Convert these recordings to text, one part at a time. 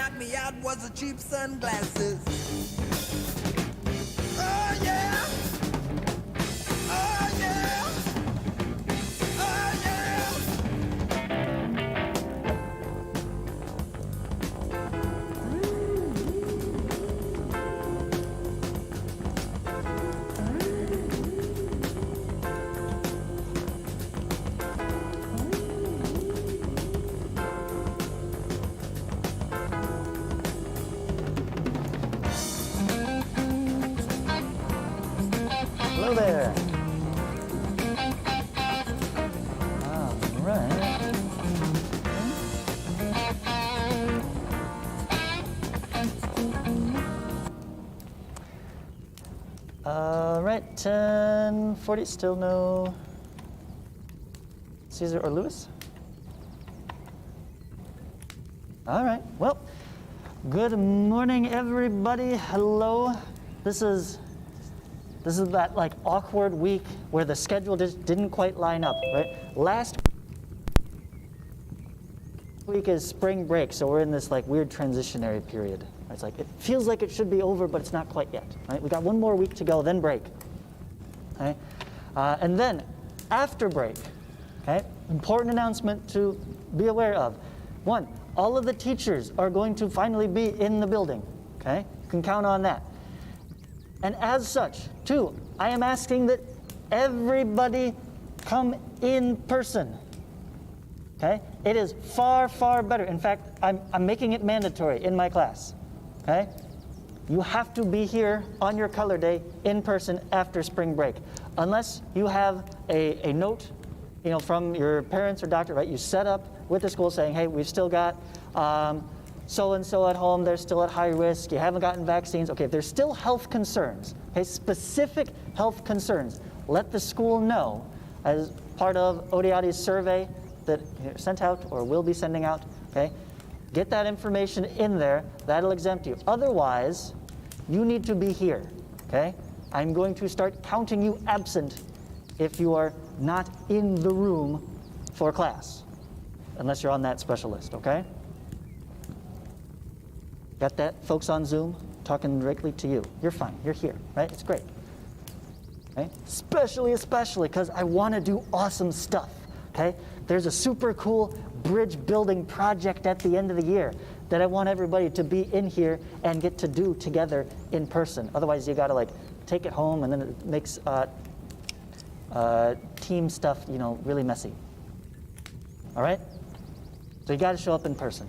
knocked me out was the cheap sunglasses. Oh yeah! Oh yeah! Oh yeah! Hello there. All right. All right, 10:40, still no Caesar or Lewis? All right, well, good morning, everybody. Hello. This is that like awkward week where the schedule just didn't quite line up, right? Last week is spring break, so we're in this like weird transitionary period. It's like, it feels like it should be over, but it's not quite yet, right? We got one more week to go, then break, okay? And then after break, okay, important announcement to be aware of. One, all of the teachers are going to finally be in the building, okay? You can count on that. And as such, two, I am asking that everybody come in person, okay? It is far, far better. In fact, I'm making it mandatory in my class, okay? You have to be here on your color day in person after spring break. Unless you have a note, you know, from your parents or doctor, right? You set up with the school saying, hey, we've still got so-and-so at home, they're still at high risk, you haven't gotten vaccines. Okay, if there's still health concerns, okay, specific health concerns, let the school know as part of Odiati's survey that you're sent out or will be sending out, okay? Get that information in there, that'll exempt you. Otherwise, you need to be here, okay? I'm going to start counting you absent if you are not in the room for class, unless you're on that special list, okay? Got that, folks on Zoom, talking directly to you. You're fine, you're here, right? It's great, okay? Especially, because I want to do awesome stuff, okay? There's a super cool bridge building project at the end of the year that I want everybody to be in here and get to do together in person. Otherwise, you got to like take it home, and then it makes team stuff, you know, really messy. All right? So you got to show up in person.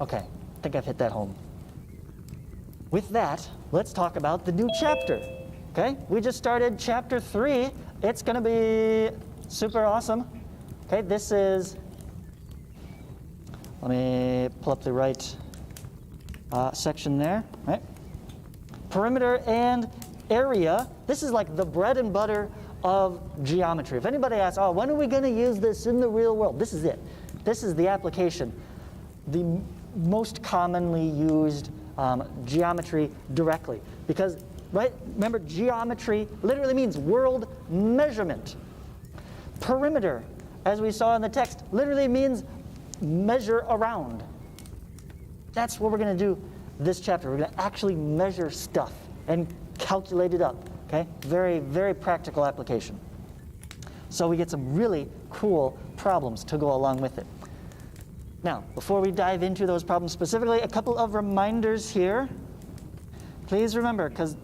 Okay, I think I've hit that home. With that, let's talk about the new chapter. Okay, we just started chapter 3. It's going to be super awesome. Okay, this is, let me pull up the right section there, right? Perimeter and area. This is like the bread and butter of geometry. If anybody asks, oh, when are we going to use this in the real world? This is it. This is the application. The most commonly used geometry directly. Because, right, remember, geometry literally means world measurement. Perimeter, as we saw in the text, literally means measure around. That's what we're going to do this chapter. We're going to actually measure stuff and calculate it up. Okay? Very, very practical application. So we get some really cool problems to go along with it. Now, before we dive into those problems specifically, a couple of reminders here. Please remember, because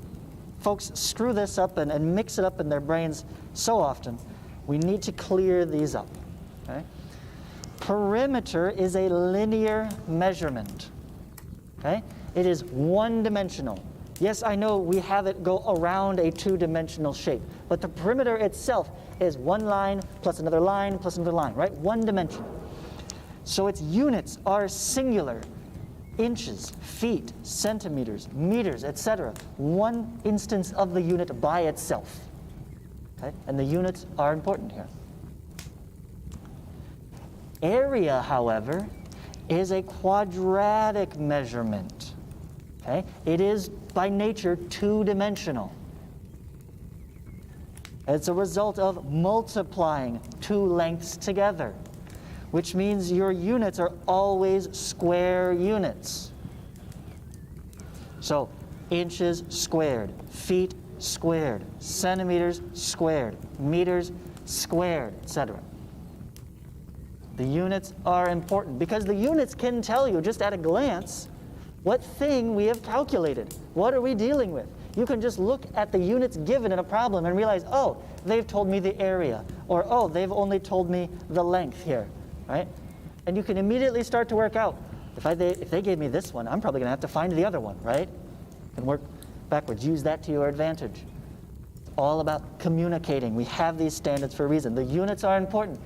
folks screw this up and mix it up in their brains so often, we need to clear these up. Okay? Perimeter is a linear measurement. Okay? It is one-dimensional. Yes, I know we have it go around a two-dimensional shape, but the perimeter itself is one line plus another line plus another line, right? One dimension. So its units are singular. Inches, feet, centimeters, meters, etc. One instance of the unit by itself. Okay? And the units are important here. Area, however, is a quadratic measurement. Okay? It is, by nature, two-dimensional. It's a result of multiplying two lengths together. which means your units are always square units. So inches squared, feet squared, centimeters squared, meters squared, etc. The units are important because the units can tell you just at a glance what thing we have calculated. What are we dealing with? You can just look at the units given in a problem and realize, oh, they've told me the area, or oh, they've only told me the length here, right? And you can immediately start to work out, if they gave me this one, I'm probably going to have to find the other one, right? And work backwards. Use that to your advantage. It's all about communicating. We have these standards for a reason. The units are important.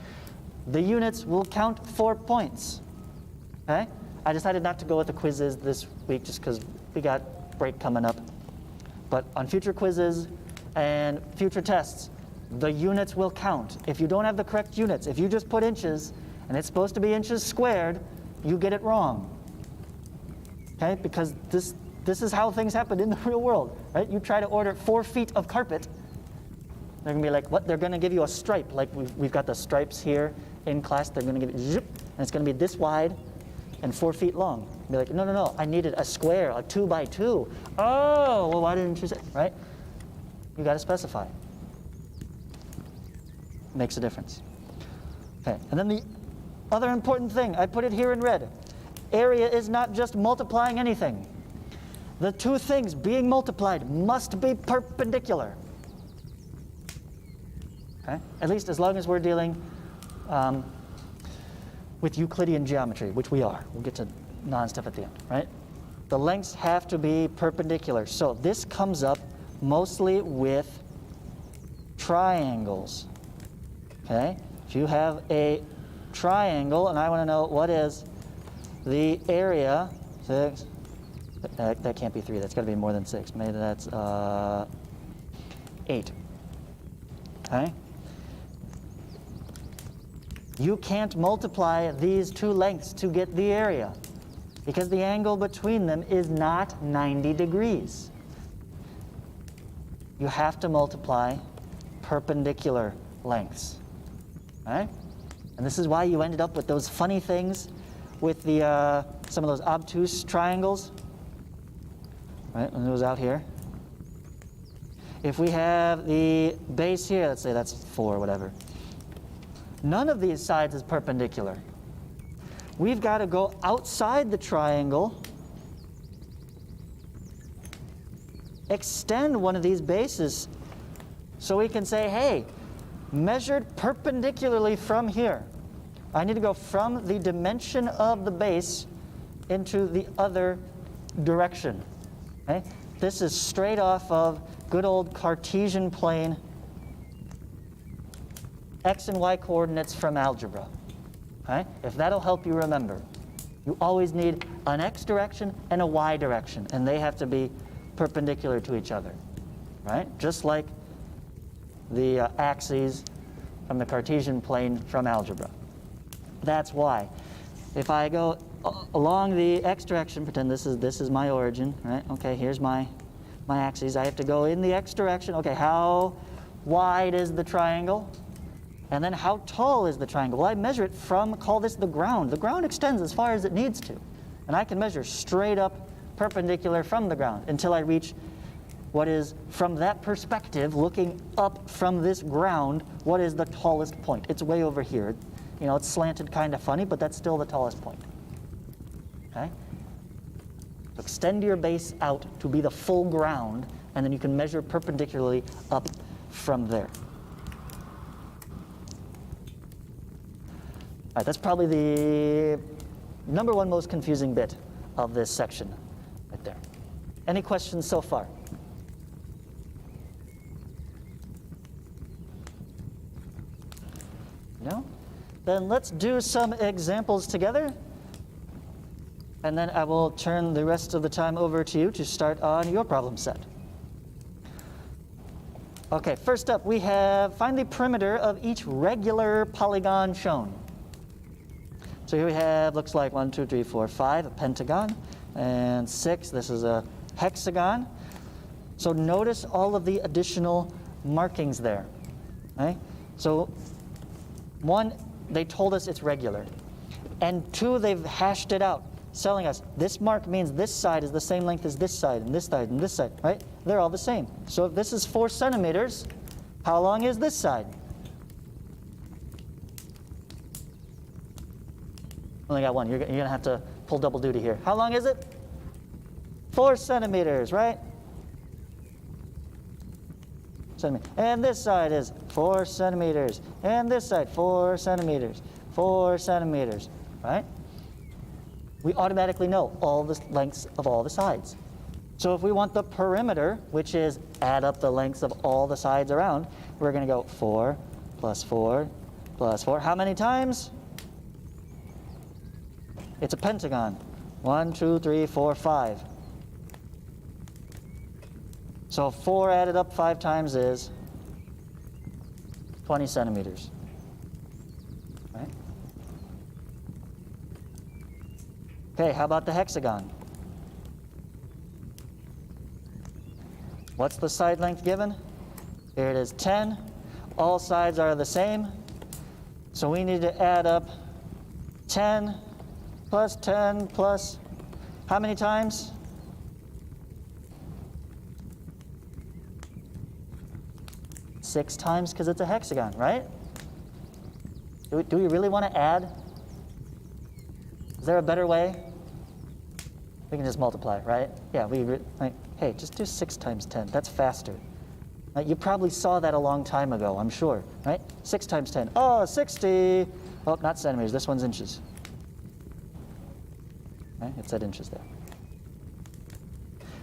The units will count 4 points, okay? I decided not to go with the quizzes this week just because we got break coming up. But on future quizzes and future tests, the units will count. If you don't have the correct units, if you just put inches and it's supposed to be inches squared, you get it wrong. Okay? Because this is how things happen in the real world, right? You try to order 4 feet of carpet, they're going to be like, what? They're going to give you a stripe. Like we've got the stripes here in class. They're going to give it zip, and it's going to be this wide and 4 feet long. Be like, no, I needed a square, a 2 by 2. Oh, well, why didn't you say, right? You got to specify. Makes a difference. Okay, and then the other important thing, I put it here in red. Area is not just multiplying anything. The two things being multiplied must be perpendicular. Okay? At least as long as we're dealing with Euclidean geometry, which we are. We'll get to non-stuff at the end, right? The lengths have to be perpendicular. So this comes up mostly with triangles. Okay? If you have a triangle, and I want to know what is the area, 6, that can't be 3, that's got to be more than 6. Maybe that's 8. Okay? You can't multiply these two lengths to get the area because the angle between them is not 90 degrees. You have to multiply perpendicular lengths. Right? And this is why you ended up with those funny things with the some of those obtuse triangles. Right? And those out here. If we have the base here, let's say that's 4 or whatever. None of these sides is perpendicular. We've got to go outside the triangle, extend one of these bases so we can say, hey, measured perpendicularly from here. I need to go from the dimension of the base into the other direction. Okay? This is straight off of good old Cartesian plane X and Y coordinates from algebra. Okay? If that'll help you remember, you always need an X direction and a Y direction, and they have to be perpendicular to each other. Right? Just like the axes from the Cartesian plane from algebra. That's why. If I go along the X direction, pretend this is my origin, right? Okay, here's my axes. I have to go in the X direction. Okay, how wide is the triangle? And then how tall is the triangle? Well, I measure it from, call this the ground. The ground extends as far as it needs to. And I can measure straight up perpendicular from the ground until I reach what is, from that perspective, looking up from this ground, what is the tallest point? It's way over here. You know, it's slanted kind of funny, but that's still the tallest point. Okay? So extend your base out to be the full ground, and then you can measure perpendicularly up from there. All right, that's probably the number one most confusing bit of this section right there. Any questions so far? No? Then let's do some examples together, and then I will turn the rest of the time over to you to start on your problem set. Okay, first up we have find the perimeter of each regular polygon shown. So here we have, looks like 1, 2, 3, 4, 5, a pentagon, and 6, this is a hexagon. So notice all of the additional markings there. Okay? So one they told us it's regular. And 2, they've hashed it out, telling us this mark means this side is the same length as this side and this side and this side, right? They're all the same. So if this is 4 centimeters, how long is this side? Only got one. You're going to have to pull double duty here. How long is it? 4 centimeters, right? And this side is 4 centimeters. And this side, 4 centimeters. 4 centimeters, right? We automatically know all the lengths of all the sides. So if we want the perimeter, which is add up the lengths of all the sides around, we're going to go 4 plus 4 plus 4. How many times? It's a pentagon. 1, 2, 3, 4, 5. So 4 added up 5 times is 20 centimeters. Right? Okay, how about the hexagon? What's the side length given? Here it is, 10. All sides are the same. So we need to add up 10 plus 10 plus how many times? 6 times, because it's a hexagon, right? Do we really want to add? Is there a better way? We can just multiply, right? Yeah, hey, just do 6 times 10. That's faster. You probably saw that a long time ago, I'm sure, right? 6 times 10. Oh, 60. Oh, not centimeters. This one's inches. Right? It said inches there.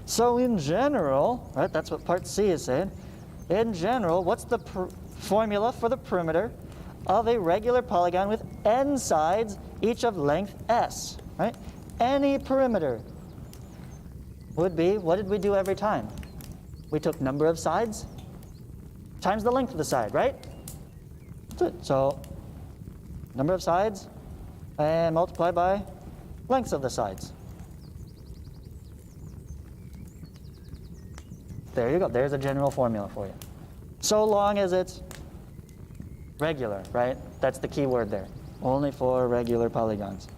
So in general, right, that's what part C is saying. In general, what's the formula for the perimeter of a regular polygon with n sides, each of length s, right? Any perimeter would be, what did we do every time? We took number of sides times the length of the side, right? That's it. So number of sides and multiply by lengths of the sides. There you go. There's a general formula for you. So long as it's regular, right? That's the key word there. Only for regular polygons.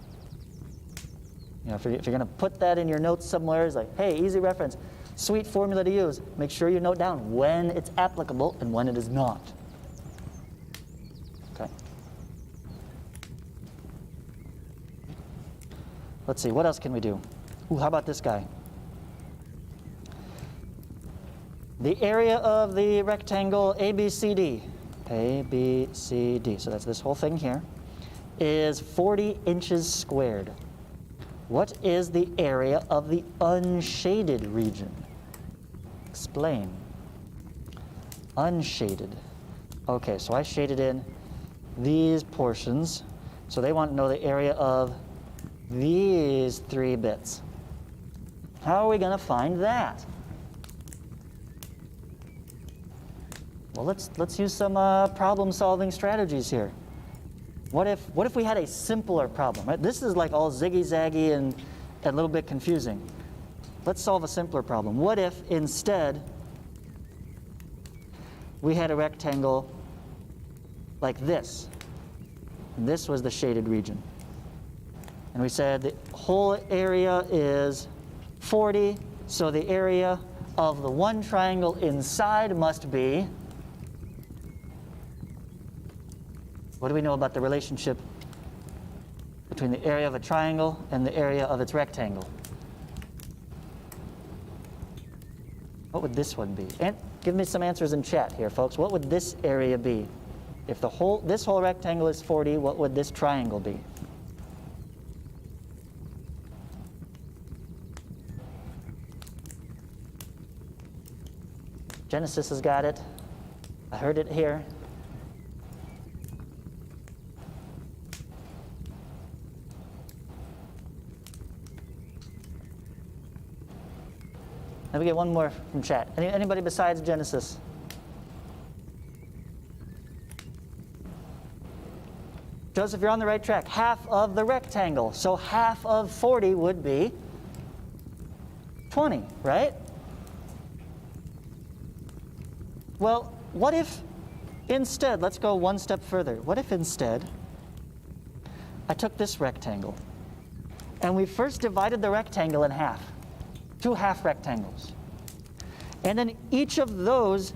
You know, if you're going to put that in your notes somewhere, it's like, hey, easy reference, sweet formula to use. Make sure you note down when it's applicable and when it is not. Okay. Let's see, what else can we do? Ooh, how about this guy? The area of the rectangle ABCD, so that's this whole thing here, is 40 inches squared. What is the area of the unshaded region? Explain. Unshaded. Okay, so I shaded in these portions. So they want to know the area of these 3 bits. How are we going to find that? Well, let's use some problem-solving strategies here. What if we had a simpler problem? Right? This is like all ziggy-zaggy and a little bit confusing. Let's solve a simpler problem. What if instead we had a rectangle like this? And this was the shaded region. And we said the whole area is 40, so the area of the one triangle inside must be. What do we know about the relationship between the area of a triangle and the area of its rectangle? What would this one be? And give me some answers in chat here, folks. What would this area be? If this whole rectangle is 40, what would this triangle be? Genesis has got it. I heard it here. Let me get one more from chat. Anybody besides Genesis? Joseph, you're on the right track. Half of the rectangle. So half of 40 would be 20, right? Well, what if instead, let's go one step further. What if instead I took this rectangle, and we first divided the rectangle in half, 2 half rectangles. And then each of those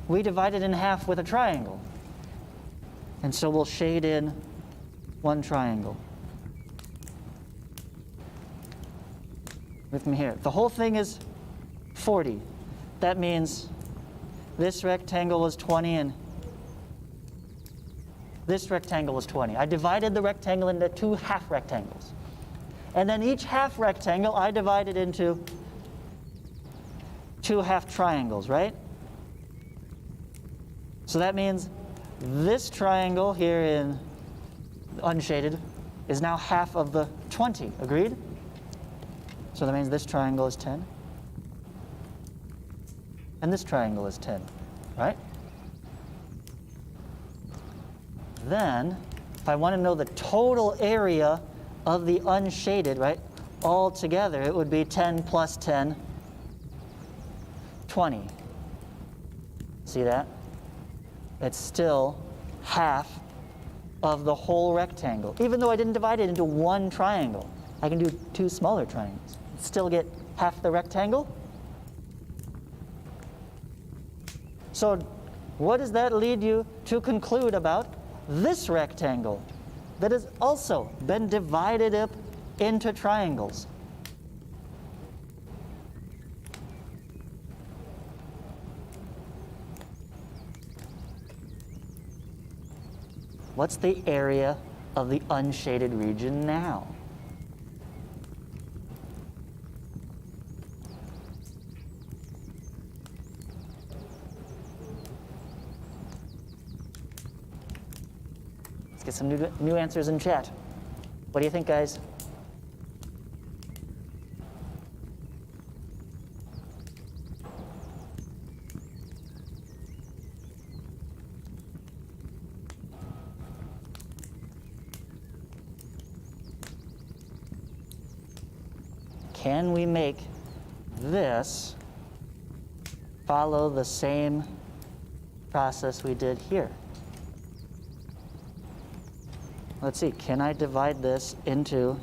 we divided in half with a triangle. And so we'll shade in one triangle. With me here. The whole thing is 40. That means this rectangle was 20 and this rectangle was 20. I divided the rectangle into 2 half rectangles. And then each half rectangle I divided into 2 half triangles, right? So that means this triangle here in unshaded is now half of the 20, agreed? So that means this triangle is 10. And this triangle is 10, right? Then, if I want to know the total area of the unshaded, right, all together, it would be 10 plus 10, 20. See that? It's still half of the whole rectangle. Even though I didn't divide it into one triangle, I can do 2 smaller triangles. Still get half the rectangle. So what does that lead you to conclude about this rectangle that has also been divided up into triangles? What's the area of the unshaded region now? Let's get some new answers in chat. What do you think, guys? Can we make this follow the same process we did here? Let's see, can I divide this into,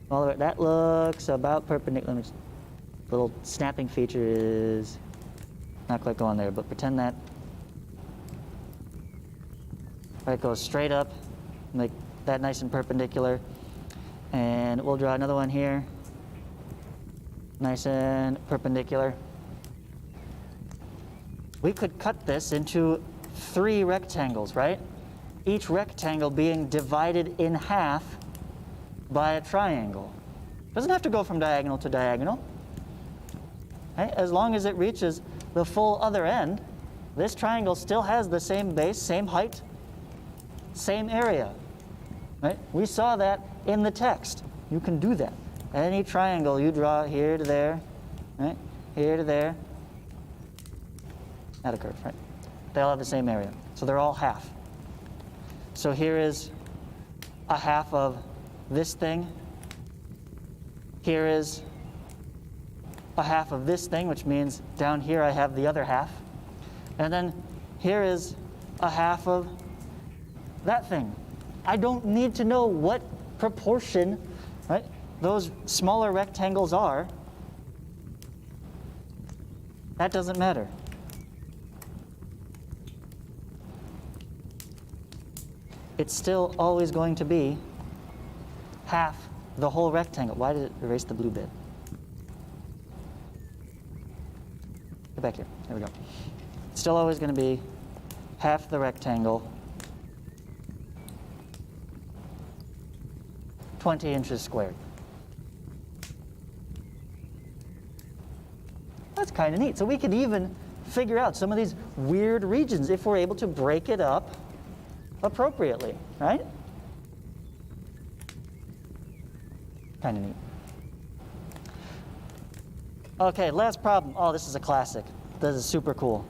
well, that looks about perpendicular. Little snapping feature is not quite going there, but pretend that it goes straight up, make that nice and perpendicular. And we'll draw another one here, nice and perpendicular. We could cut this into 3 rectangles, right? Each rectangle being divided in half by a triangle. Doesn't have to go from diagonal to diagonal. Right? As long as it reaches the full other end, this triangle still has the same base, same height, same area. Right? We saw that in the text. You can do that. Any triangle you draw here to there, right? Here to there, not a curve, right? They all have the same area. So they're all half. So here is a half of this thing. Here is a half of this thing, which means down here I have the other half. And then here is a half of that thing. I don't need to know what proportion, right, those smaller rectangles are. That doesn't matter. It's still always going to be half the whole rectangle. Why did it erase the blue bit? Get back here. There we go. It's still always going to be half the rectangle, 20 inches squared. That's kind of neat. So we could even figure out some of these weird regions if we're able to break it up appropriately, right? Kind of neat. Okay, last problem. Oh, this is a classic. This is super cool.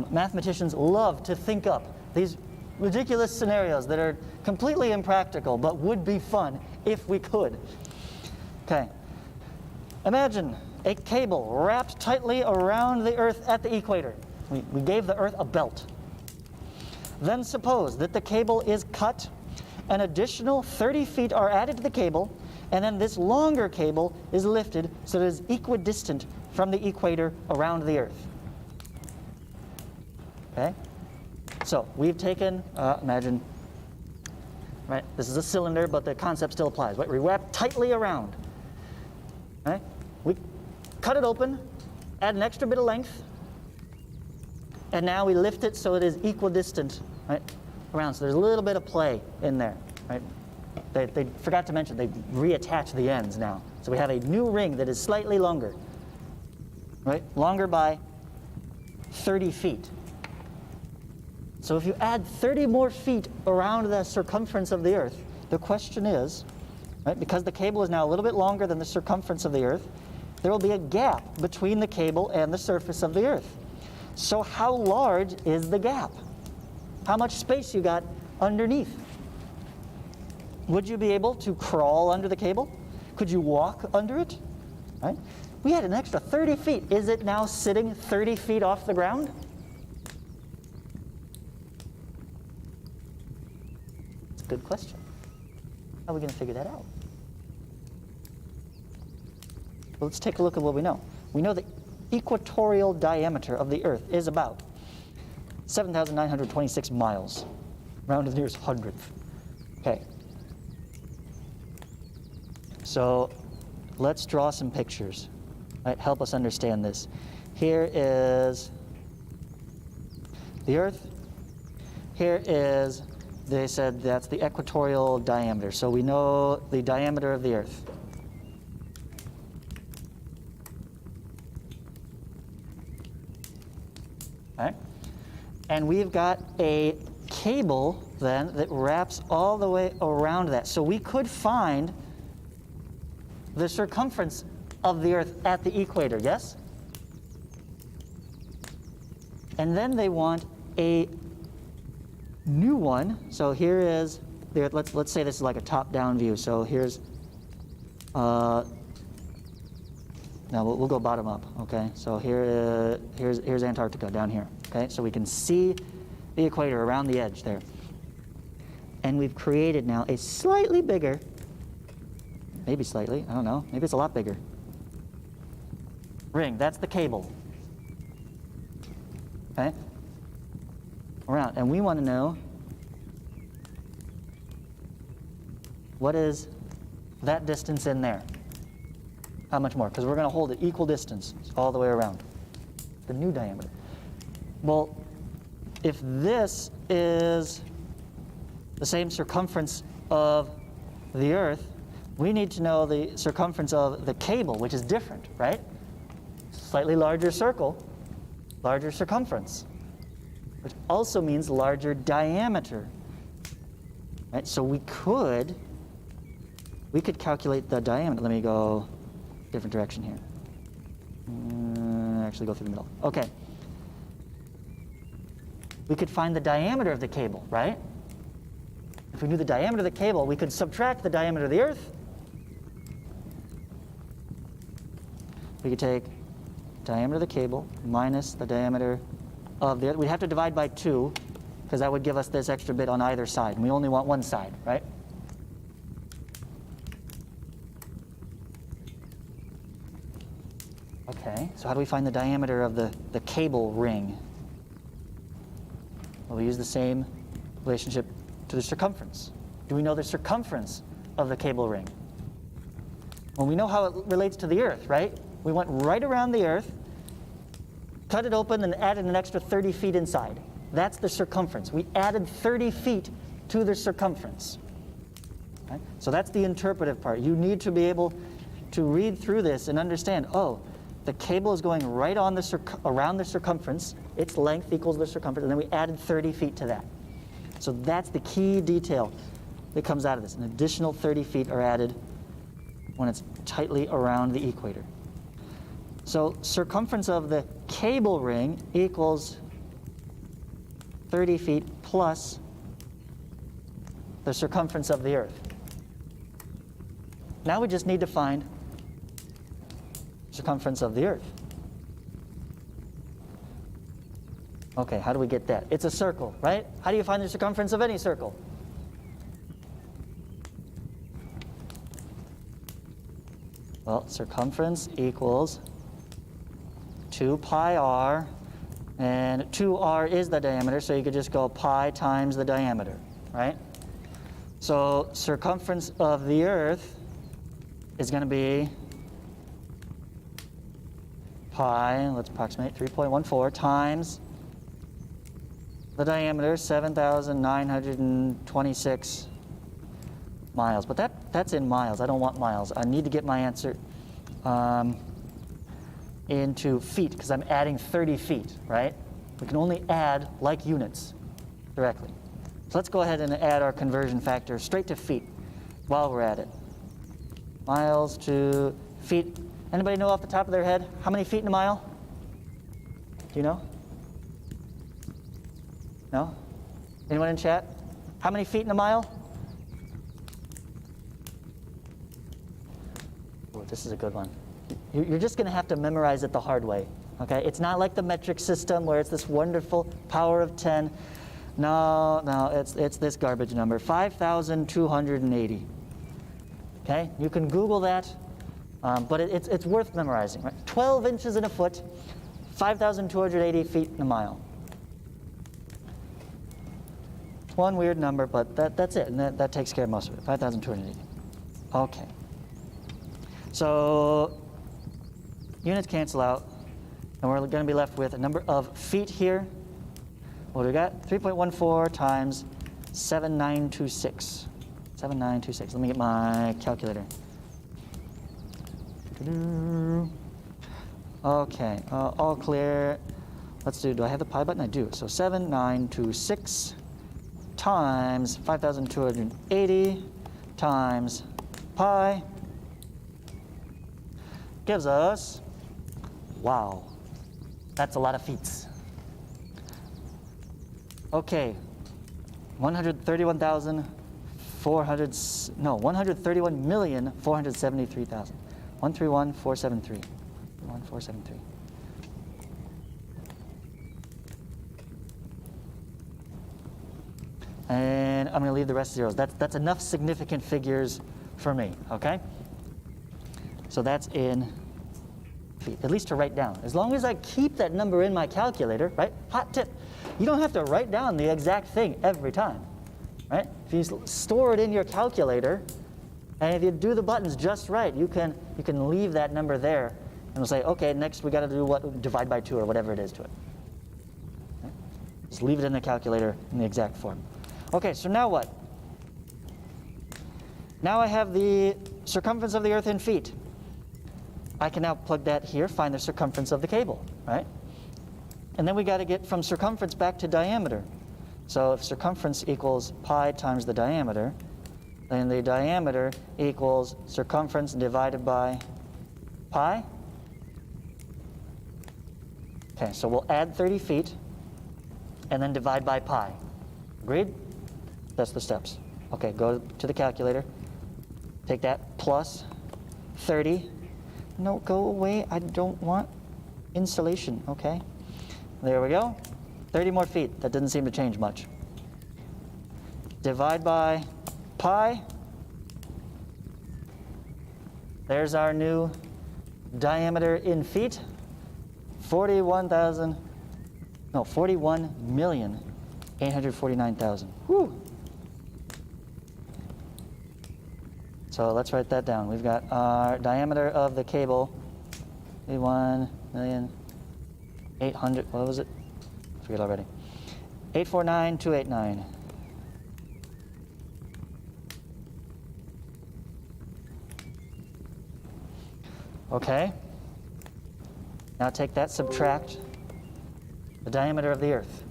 Mathematicians love to think up these ridiculous scenarios that are completely impractical but would be fun if we could. Okay. Imagine a cable wrapped tightly around the Earth at the equator. We gave the Earth a belt. Then suppose that the cable is cut, an additional 30 feet are added to the cable, and then this longer cable is lifted so that it is equidistant from the equator around the Earth. Okay? So we've taken, imagine, right, this is a cylinder, but the concept still applies. Right? We wrap tightly around. Right? We cut it open, add an extra bit of length, and now we lift it so it is equidistant, right, around. So there's a little bit of play in there. Right? They forgot to mention they reattach the ends now. So we have a new ring that is slightly longer. Right? Longer by 30 feet. So if you add 30 more feet around the circumference of the Earth, the question is, right, because the cable is now a little bit longer than the circumference of the Earth, there will be a gap between the cable and the surface of the Earth. So how large is the gap? How much space you got underneath? Would you be able to crawl under the cable? Could you walk under it? Right? We had an extra 30 feet. Is it now sitting 30 feet off the ground? It's a good question. How are we going to figure that out? Well, let's take a look at what we know. We know the equatorial diameter of the Earth is about 7,926 miles, round to the nearest hundredth. Okay. So let's draw some pictures. Right, help us understand this. Here is the Earth. Here is, they said that's the equatorial diameter. So we know the diameter of the Earth. All right? And we've got a cable then that wraps all the way around that. So we could find the circumference of the Earth at the equator, yes? And then they want a new one. So here is the Earth. Let's say this is like a top-down view. So here's, now we'll go bottom up. Okay. So here's Antarctica down here. Okay. So we can see the equator around the edge there. And we've created now a slightly bigger. Maybe slightly, I don't know. Maybe it's a lot bigger. Ring, that's the cable. Okay? Around, and we want to know what is that distance in there? How much more? Because we're going to hold it equal distance all the way around. The new diameter. Well, if this is the same circumference of the Earth, we need to know the circumference of the cable, which is different, right? Slightly larger circle, larger circumference, which also means larger diameter. Right? So we could calculate the diameter. Let me go different direction here. Actually go through the middle. Okay. We could find the diameter of the cable, right? If we knew the diameter of the cable, we could subtract the diameter of the Earth. We could take diameter of the cable minus the diameter of the Earth. We'd have to divide by 2, because that would give us this extra bit on either side. And we only want one side, right? Okay, so how do we find the diameter of the cable ring? Well, we use the same relationship to the circumference. Do we know the circumference of the cable ring? Well, we know how it relates to the Earth, right? We went right around the Earth, cut it open, and added an extra 30 feet inside. That's the circumference. We added 30 feet to the circumference. Right? So that's the interpretive part. You need to be able to read through this and understand, oh, the cable is going right on around the circumference. Its length equals the circumference, and then we added 30 feet to that. So that's the key detail that comes out of this. An additional 30 feet are added when it's tightly around the equator. So circumference of the cable ring equals 30 feet plus the circumference of the Earth. Now we just need to find circumference of the Earth. Okay, how do we get that? It's a circle, right? How do you find the circumference of any circle? Well, circumference equals 2 pi r, and 2r is the diameter, so you could just go pi times the diameter, right? So circumference of the Earth is going to be pi, let's approximate 3.14, times the diameter, 7,926 miles. But that's in miles. I don't want miles. I need to get my answer into feet, because I'm adding 30 feet, right? We can only add like units directly. So let's go ahead and add our conversion factor straight to feet while we're at it. Miles to feet. Anybody know off the top of their head how many feet in a mile? Do you know? No? Anyone in chat? How many feet in a mile? Oh, this is a good one. You're just going to have to memorize it the hard way. Okay? It's not like the metric system where it's this wonderful power of 10. No, it's this garbage number, 5,280. Okay? You can Google that, but it's worth memorizing. Right? 12 inches in a foot, 5,280 feet in a mile. It's one weird number, but that's it, and that takes care of most of it, 5,280. Okay. So units cancel out, and we're going to be left with a number of feet here. What do we got? 3.14 times 7,926. 7,926. Let me get my calculator. Okay, all clear. Let's do I have the pi button? I do. So 7,926 times 5,280 times pi gives us, wow, that's a lot of feet. Okay, 131,473,000. 131,473. 1,473. And I'm going to leave the rest zeros. That's enough significant figures for me, okay? So that's in feet, at least to write down. As long as I keep that number in my calculator, right? Hot tip. You don't have to write down the exact thing every time, right? If you store it in your calculator, and if you do the buttons just right, you can leave that number there, and we'll say, okay, next we got to do what, divide by 2 or whatever it is to it. Okay? Just leave it in the calculator in the exact form. Okay, so now what? Now I have the circumference of the Earth in feet. I can now plug that here, find the circumference of the cable, right? And then we got to get from circumference back to diameter. So if circumference equals pi times the diameter, then the diameter equals circumference divided by pi. Okay, so we'll add 30 feet and then divide by pi. Agreed? That's the steps. Okay, go to the calculator. Take that plus 30. No, go away. I don't want insulation. Okay. There we go. 30 more feet. That didn't seem to change much. Divide by pi. There's our new diameter in feet. 41,849,000. Whew. So let's write that down. We've got our diameter of the cable, 1,800,000, what was it? I forget already. 849,289. Okay. Now take that, subtract the diameter of the Earth.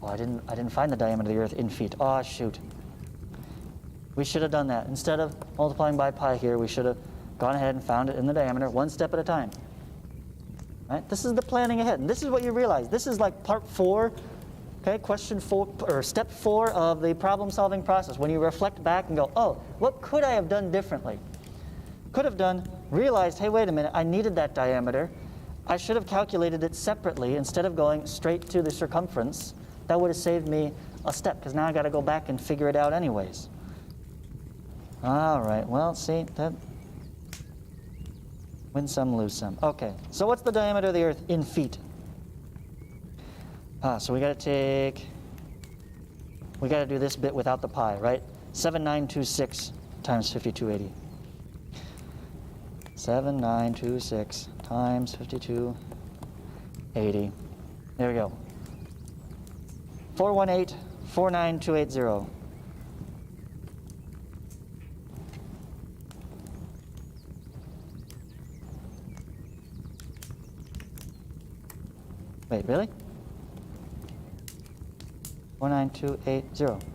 Oh, I didn't find the diameter of the Earth in feet. Oh, shoot. We should have done that. Instead of multiplying by pi here, we should have gone ahead and found it in the diameter, one step at a time. Right? This is the planning ahead, and this is what you realize. This is like part 4, okay, question 4, or step 4 of the problem-solving process. When you reflect back and go, oh, what could I have done differently? Could have done, realized, hey, wait a minute, I needed that diameter. I should have calculated it separately instead of going straight to the circumference. That would have saved me a step, because now I got to go back and figure it out anyways. All right, well, see, that win some, lose some. Okay, so what's the diameter of the Earth in feet? So we got to do this bit without the pi, right? 7926 times 5280. 7926 times 5280. There we go. 418,49280. Wait, really? 49280.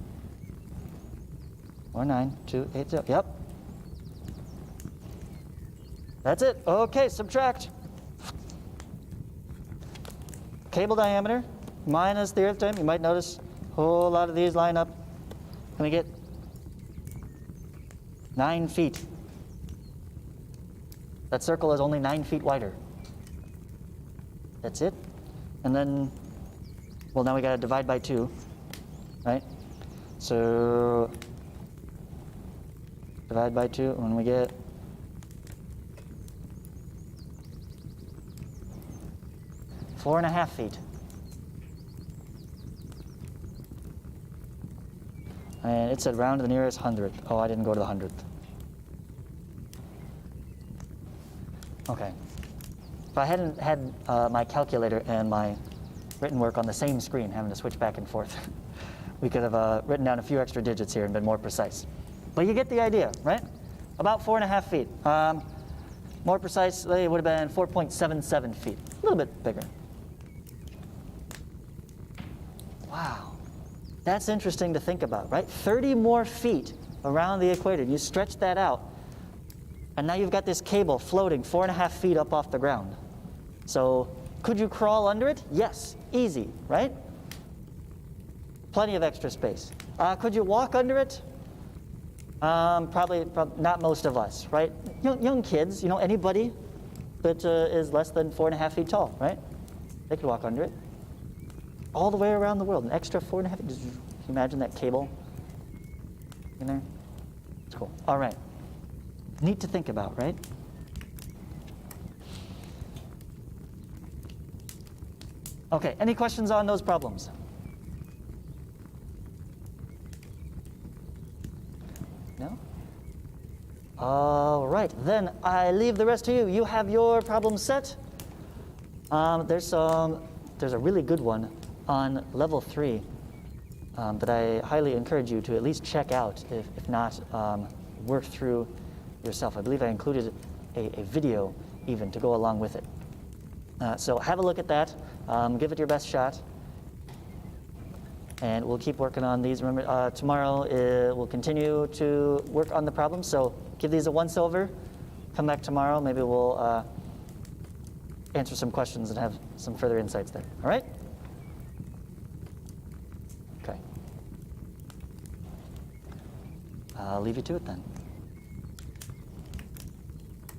49280. Yep. That's it. Okay, subtract. Cable diameter minus the Earth diameter. You might notice a whole lot of these line up. And we get 9 feet. That circle is only 9 feet wider. That's it. And then, well, now we got to divide by 2, right? So divide by 2, and we get 4.5 feet. And it said round to the nearest hundredth. Oh, I didn't go to the hundredth. Okay. If I hadn't had my calculator and my written work on the same screen, having to switch back and forth, we could have written down a few extra digits here and been more precise. But you get the idea, right? About 4.5 feet. More precisely, it would have been 4.77 feet. A little bit bigger. Wow. That's interesting to think about, right? 30 more feet around the equator. You stretch that out, and now you've got this cable floating 4.5 feet up off the ground. So could you crawl under it? Yes, easy, right? Plenty of extra space. Could you walk under it? Probably not most of us, right? Young kids, anybody that is less than 4.5 feet tall, right? They could walk under it. All the way around the world, an extra 4.5 feet. Can you imagine that cable in there? It's cool. All right. Neat to think about, right? Okay, any questions on those problems? No? All right, then I leave the rest to you. You have your problem set. There's a really good one on level 3 that I highly encourage you to at least check out, if not work through yourself. I believe I included a video even to go along with it. So have a look at that, give it your best shot, and we'll keep working on these. Remember, tomorrow we'll continue to work on the problems, so give these a once-over, come back tomorrow, maybe we'll answer some questions and have some further insights there, all right? Okay. I'll leave you to it then.